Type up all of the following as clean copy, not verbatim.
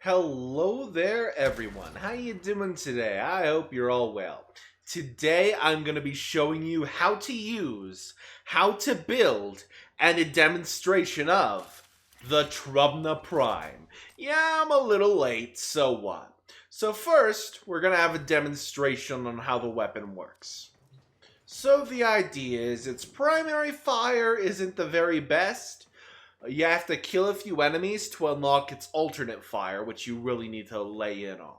Hello there, everyone. How you doing today? I hope you're all well. Today, I'm going to be showing you how to use, how to build, and a demonstration of the Trumna Prime. Yeah, I'm a little late, so what? So first, we're going to have a demonstration on how the weapon works. So the idea is its primary fire isn't the very best. You have to kill a few enemies to unlock its alternate fire, which you really need to lay in on.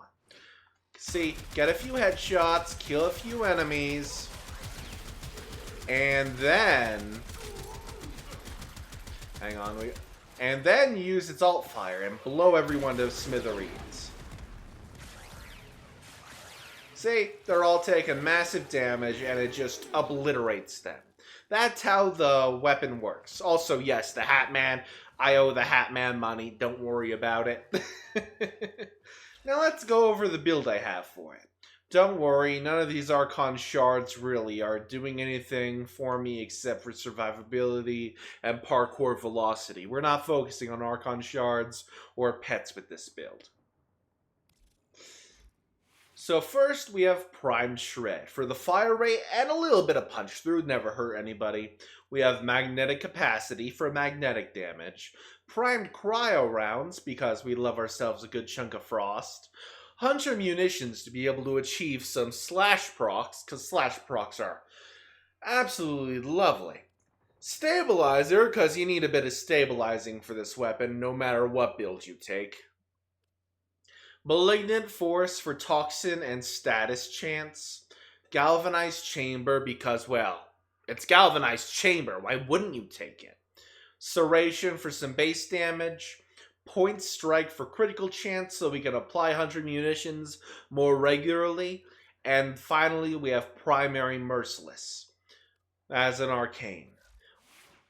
See, get a few headshots, kill a few enemies, and then... hang on, and then use its alt fire and blow everyone to smithereens. See, they're all taking massive damage and it just obliterates them. That's how the weapon works. Also, yes, the Hat Man. I owe the Hat Man money. Don't worry about it. Now let's go over the build I have for it. Don't worry, none of these Archon shards really are doing anything for me except for survivability and parkour velocity. We're not focusing on Archon shards or pets with this build. So first we have Primed Shred. For the fire rate and a little bit of punch through, never hurt anybody. We have Magnetic Capacity for magnetic damage. Primed Cryo Rounds, because we love ourselves a good chunk of frost. Hunter Munitions to be able to achieve some slash procs, because slash procs are absolutely lovely. Stabilizer, because you need a bit of stabilizing for this weapon, no matter what build you take. Malignant Force for Toxin and Status Chance. Galvanized Chamber because, well, it's Galvanized Chamber. Why wouldn't you take it? Serration for some base damage. Point Strike for critical chance so we can apply Hunter Munitions more regularly. And finally, we have Primary Merciless as an arcane.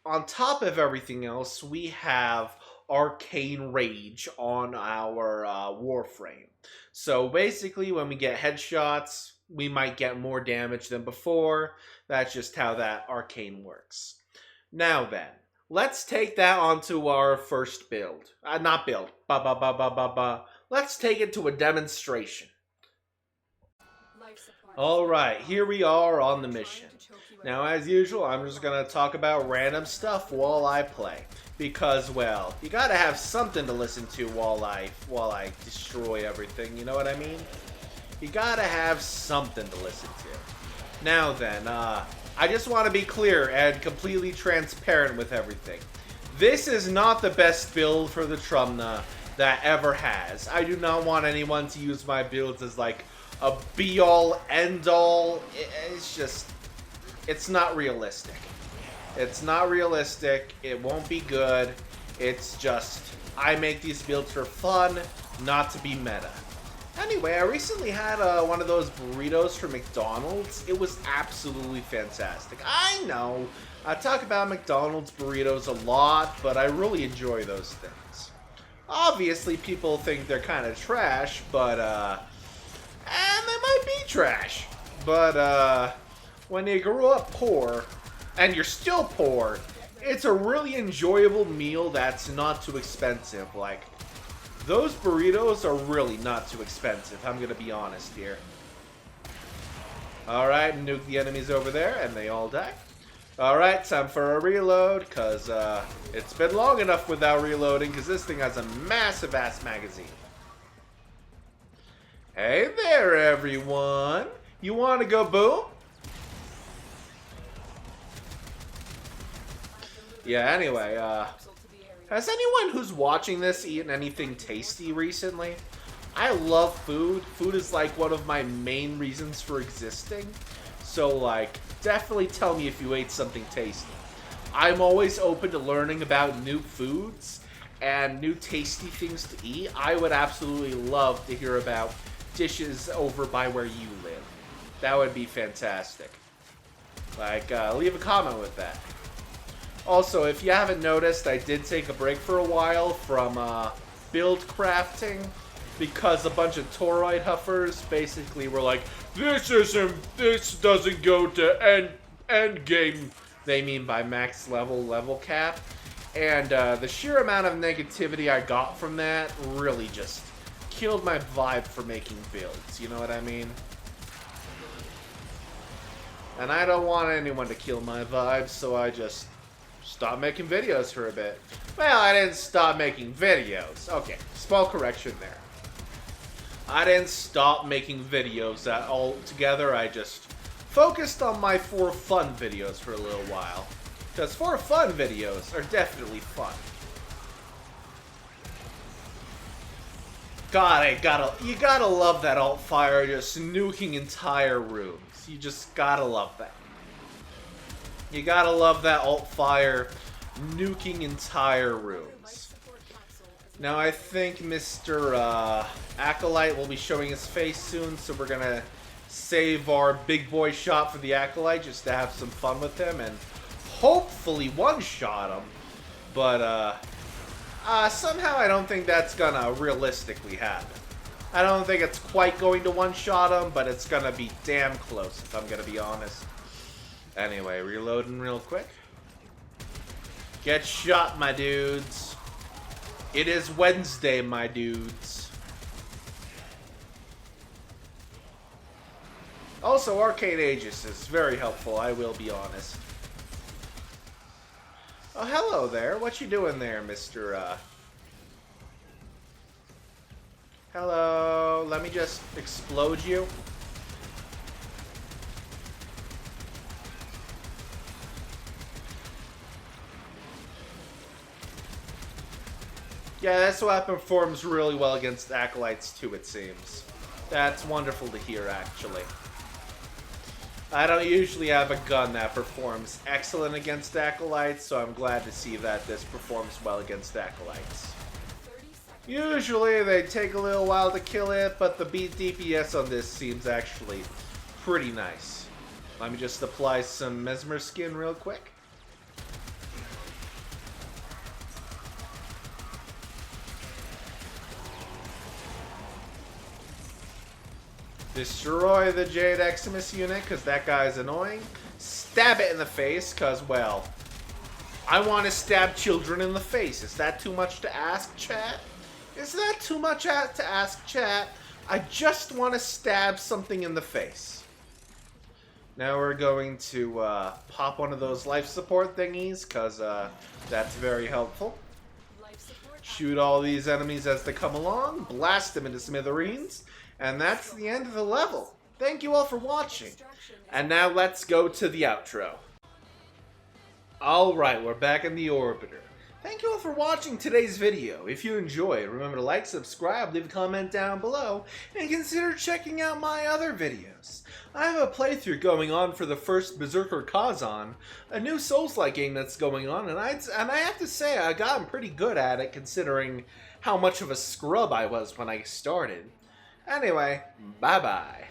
On top of everything else, we have Arcane Rage on our Warframe. So basically, when we get headshots, we might get more damage than before. That's just how that arcane works. Now then, let's take that onto our first build. Not build. Let's take it to a demonstration. Alright, here we are on the mission. Now, as usual, I'm just going to talk about random stuff while I play. Because, well, you gotta have something to listen to while I destroy everything, you know what I mean? You gotta have something to listen to. Now then, I just want to be clear and completely transparent with everything. This is not the best build for the Trumna that ever has. I do not want anyone to use my builds as like a be-all, end-all. It's just, it's not realistic. It's not realistic, it won't be good, it's just, I make these builds for fun, not to be meta. Anyway, I recently had one of those burritos from McDonald's. It was absolutely fantastic. I know, I talk about McDonald's burritos a lot, but I really enjoy those things. Obviously, people think they're kind of trash, but, and they might be trash. But, when you grew up poor, and you're still poor, it's a really enjoyable meal that's not too expensive. Like, those burritos are really not too expensive, I'm gonna be honest here. Alright, nuke the enemies over there, and they all die. Alright, time for a reload, because it's been long enough without reloading, because this thing has a massive-ass magazine. Hey there, everyone! You want to go boom? Yeah, anyway, has anyone who's watching this eaten anything tasty recently? I love food. Food is like one of my main reasons for existing. So, like, definitely tell me if you ate something tasty. I'm always open to learning about new foods and new tasty things to eat. I would absolutely love to hear about dishes over by where you live. That would be fantastic. Like, leave a comment with that. Also, if you haven't noticed, I did take a break for a while from build crafting because a bunch of Toroid huffers basically were like, this doesn't go to end game. They mean by max level cap. And the sheer amount of negativity I got from that really just killed my vibe for making builds, you know what I mean? And I don't want anyone to kill my vibe, so I just stopped making videos for a bit. Well, I didn't stop making videos. Okay, small correction there. I didn't stop making videos altogether, I just focused on my for fun videos for a little while. Because for fun videos are definitely fun. God, you gotta love that alt fire just nuking entire rooms. You just gotta love that. You gotta love that alt fire nuking entire rooms. Now I think Mr. Acolyte will be showing his face soon, so we're gonna save our big boy shot for the Acolyte just to have some fun with him and hopefully one-shot him. But somehow I don't think that's gonna realistically happen. I don't think it's quite going to one-shot him, but it's gonna be damn close if I'm gonna be honest. Anyway, reloading real quick. Get shot, my dudes. It is Wednesday, my dudes. Also, Arcade Aegis is very helpful, I will be honest. Oh, hello there. What you doing there, Mr. Hello. Let me just explode you. Yeah, this weapon performs really well against Acolytes too, it seems. That's wonderful to hear, actually. I don't usually have a gun that performs excellent against Acolytes, so I'm glad to see that this performs well against Acolytes. Usually they take a little while to kill it, but the beat DPS on this seems actually pretty nice. Let me just apply some Mesmer skin real quick. Destroy the Jade Eximus unit, because that guy's annoying. Stab it in the face, because, well, I want to stab children in the face. Is that too much to ask, chat? Is that too much to ask, chat? I just want to stab something in the face. Now we're going to pop one of those life support thingies, because that's very helpful. Shoot all these enemies as they come along, blast them into smithereens, and that's the end of the level. Thank you all for watching. And now let's go to the outro. Alright, we're back in the Orbiter. Thank you all for watching today's video. If you enjoyed, remember to like, subscribe, leave a comment down below, and consider checking out my other videos. I have a playthrough going on for the first Berserker Kazan, a new Souls-like game that's going on, and I have to say I've gotten pretty good at it considering how much of a scrub I was when I started. Anyway, bye-bye.